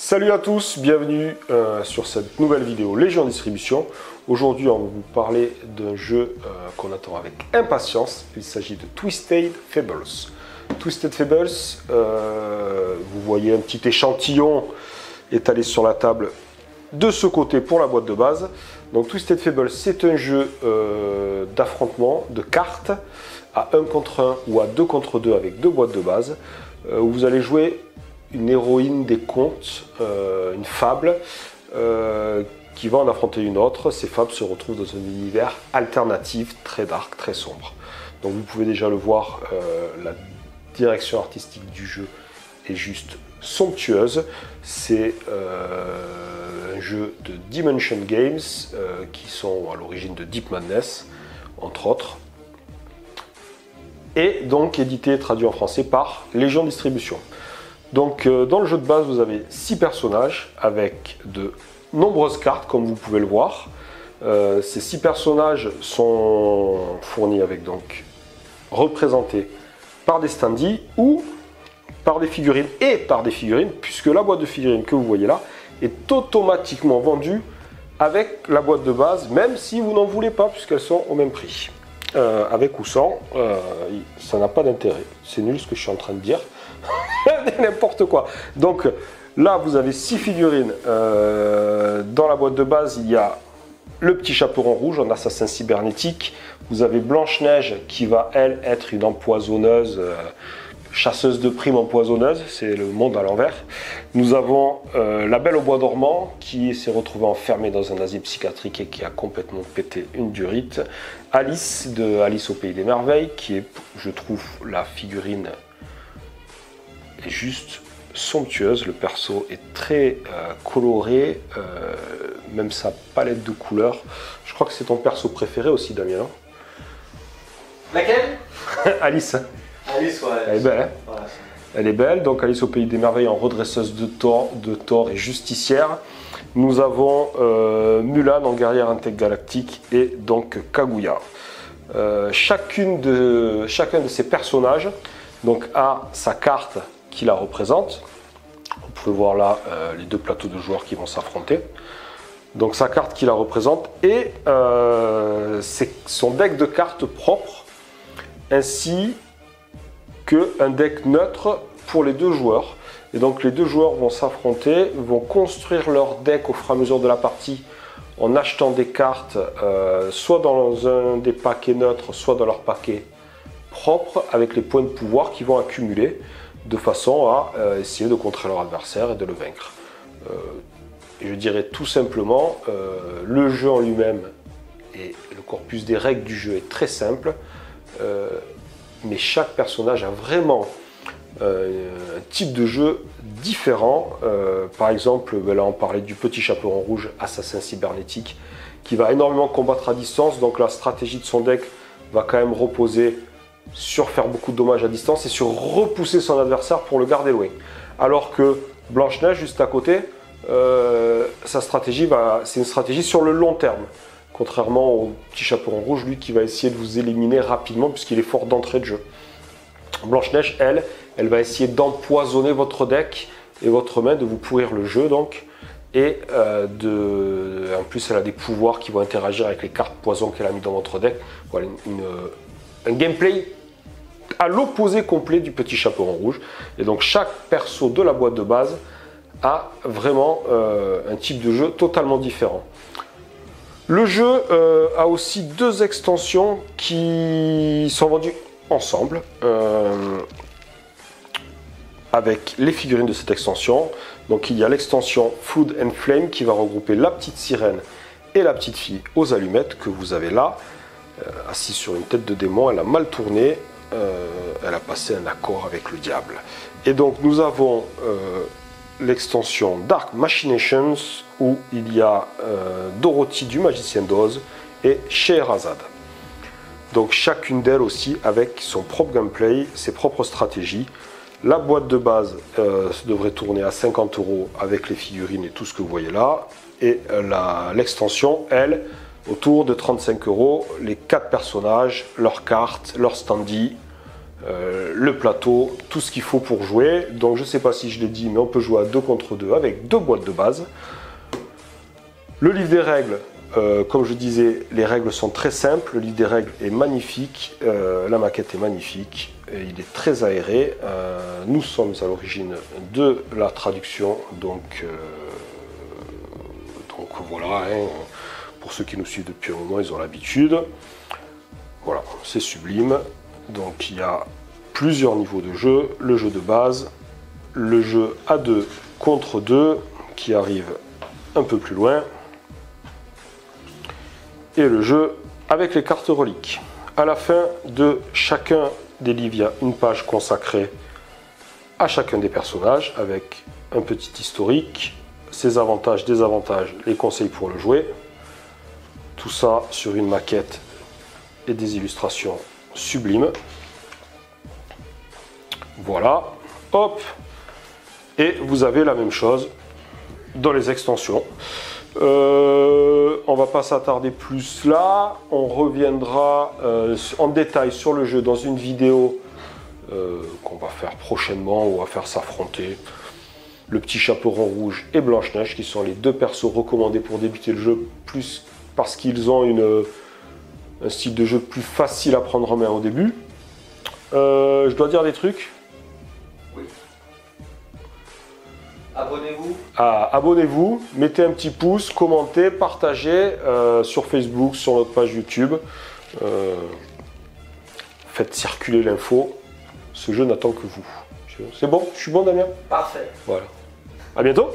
Salut à tous, bienvenue sur cette nouvelle vidéo Légion Distribution. Aujourd'hui, on va vous parler d'un jeu qu'on attend avec impatience. Il s'agit de Twisted Fables. Twisted Fables, vous voyez un petit échantillon étalé sur la table de ce côté pour la boîte de base. Donc Twisted Fables, c'est un jeu d'affrontement, de cartes, à 1 contre 1 ou à 2 contre 2 avec deux boîtes de base, où vous allez jouer une héroïne des contes, une fable, qui va en affronter une autre. Ces fables se retrouvent dans un univers alternatif, très dark, très sombre. Donc vous pouvez déjà le voir, la direction artistique du jeu est juste somptueuse. C'est un jeu de Dimension Games, qui sont à l'origine de Deep Madness, entre autres. Et donc édité et traduit en français par Légion Distribution. Donc dans le jeu de base, vous avez 6 personnages avec de nombreuses cartes, comme vous pouvez le voir. Ces 6 personnages sont fournis avec, donc, représentés par des standees ou par des figurines, puisque la boîte de figurines que vous voyez là est automatiquement vendue avec la boîte de base, même si vous n'en voulez pas, puisqu'elles sont au même prix. Avec ou sans, ça n'a pas d'intérêt. C'est nul ce que je suis en train de dire. N'importe quoi. Donc là, vous avez 6 figurines. Dans la boîte de base, il y a le petit chaperon rouge en assassin cybernétique. Vous avez Blanche-Neige qui va, elle, être une empoisonneuse, chasseuse de primes empoisonneuse. C'est le monde à l'envers. Nous avons la Belle au bois dormant qui s'est retrouvée enfermée dans un asile psychiatrique et qui a complètement pété une durite. Alice de Alice au pays des merveilles, qui est, je trouve, la figurine est juste somptueuse. Le perso est très coloré, même sa palette de couleurs. Je crois que c'est ton perso préféré aussi, Damien. Laquelle? Alice. Alice, ouais. Elle est belle, hein? Voilà. Elle est belle. Donc Alice au pays des merveilles en redresseuse de tort et justicière. Nous avons Mulan en guerrière intergalactique et donc Kaguya. Chacun de ces personnages donc, a sa carte qui la représente. Vous pouvez voir là les deux plateaux de joueurs qui vont s'affronter. Donc sa carte qui la représente et c'est son deck de cartes propre, ainsi qu'un deck neutre pour les deux joueurs. Et donc les deux joueurs vont s'affronter, vont construire leur deck au fur et à mesure de la partie en achetant des cartes, soit dans un des paquets neutres, soit dans leur paquet propre, avec les points de pouvoir qu'ils vont accumuler, de façon à essayer de contrer leur adversaire et de le vaincre. Je dirais tout simplement, le jeu en lui-même et le corpus des règles du jeu est très simple, mais chaque personnage a vraiment un type de jeu différent. Par exemple, là on parlait du petit chaperon rouge, assassin cybernétique, qui va énormément combattre à distance, donc la stratégie de son deck va quand même reposer sur faire beaucoup de dommages à distance et sur repousser son adversaire pour le garder loin. Alors que Blanche-Neige, juste à côté, sa stratégie, c'est une stratégie sur le long terme. Contrairement au petit chaperon rouge, lui, qui va essayer de vous éliminer rapidement puisqu'il est fort d'entrée de jeu. Blanche-Neige, elle va essayer d'empoisonner votre deck et votre main, de vous pourrir le jeu donc. Et en plus, elle a des pouvoirs qui vont interagir avec les cartes poison qu'elle a mis dans votre deck. Voilà, un gameplay à l'opposé complet du petit chaperon rouge. Et donc chaque perso de la boîte de base a vraiment un type de jeu totalement différent. Le jeu a aussi 2 extensions qui sont vendues ensemble, avec les figurines de cette extension. Donc il y a l'extension Food and Flame qui va regrouper la petite sirène et la petite fille aux allumettes que vous avez là, assise sur une tête de démon. Elle a mal tourné, elle a passé un accord avec le diable. Et donc nous avons l'extension Dark Machinations où il y a Dorothy du Magicien d'Oz et Scheherazade. Donc chacune d'elles aussi avec son propre gameplay, ses propres stratégies. La boîte de base devrait tourner à 50 € avec les figurines et tout ce que vous voyez là. Et l'extension, elle, autour de 35 €, les 4 personnages, leurs cartes, leurs standees, le plateau, tout ce qu'il faut pour jouer. Donc je ne sais pas si je l'ai dit, mais on peut jouer à 2 contre 2 avec 2 boîtes de base. Le livre des règles, comme je disais, les règles sont très simples. Le livre des règles est magnifique, la maquette est magnifique, et il est très aéré. Nous sommes à l'origine de la traduction, donc voilà, hein, pour ceux qui nous suivent depuis un moment, ils ont l'habitude. Voilà, c'est sublime. Donc il y a plusieurs niveaux de jeu, le jeu de base, le jeu à 2 contre 2 qui arrive un peu plus loin, et le jeu avec les cartes reliques. À la fin de chacun des livres, il y a une page consacrée à chacun des personnages avec un petit historique, ses avantages, désavantages, les conseils pour le jouer. Tout ça sur une maquette et des illustrations sublimes. Voilà, hop, et vous avez la même chose dans les extensions. On va pas s'attarder plus là, on reviendra en détail sur le jeu dans une vidéo qu'on va faire prochainement, où on va faire s'affronter le petit chaperon rouge et Blanche-Neige, qui sont les 2 persos recommandés pour débuter le jeu, plus parce qu'ils ont un style de jeu plus facile à prendre en main au début. Je dois dire des trucs? Oui. Abonnez-vous. Abonnez-vous, mettez un petit pouce, commentez, partagez sur Facebook, sur notre page YouTube. Faites circuler l'info. Ce jeu n'attend que vous. C'est bon? Je suis bon, Damien? Parfait. Voilà. À bientôt.